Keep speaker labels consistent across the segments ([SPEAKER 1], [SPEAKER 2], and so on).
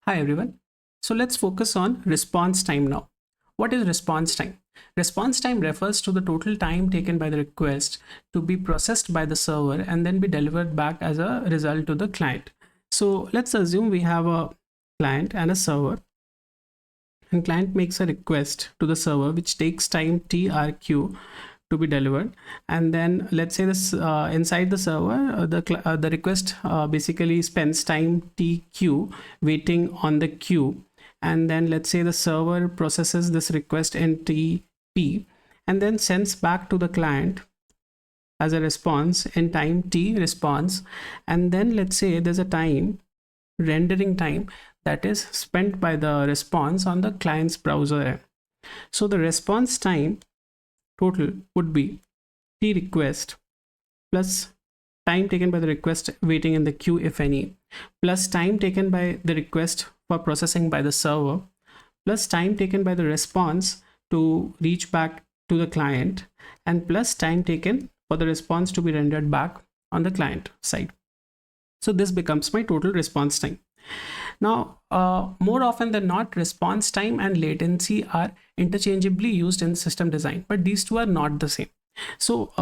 [SPEAKER 1] Hi everyone. So let's focus on response time now. What is response time? Response time refers to the total time taken by the request to be processed by the server and then be delivered back as a result to the client. So let's assume we have a client and a server, and client makes a request to the server which takes time TRQ to be delivered, and then let's say this inside the server the request basically spends time TQ waiting on the queue, and then let's say the server processes this request in TP and then sends back to the client as a response in time T response, and then let's say there's a time rendering time that is spent by the response on the client's browser end. So the response time total would be T request plus time taken by the request waiting in the queue if any, plus time taken by the request for processing by the server, plus time taken by the response to reach back to the client, and plus time taken for the response to be rendered back on the client side. So this becomes my total response time. Now, more often than not, response time and latency are interchangeably used in system design, but these two are not the same. So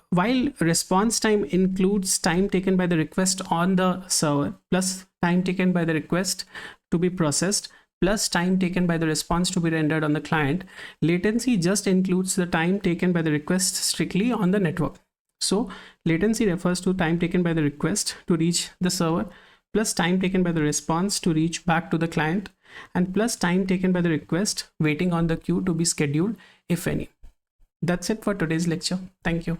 [SPEAKER 1] while response time includes time taken by the request on the server plus time taken by the request to be processed plus time taken by the response to be rendered on the client, latency just includes the time taken by the request strictly on the network. So latency refers to time taken by the request to reach the server plus time taken by the response to reach back to the client, and plus time taken by the request waiting on the queue to be scheduled if any. That's it for today's lecture. Thank you.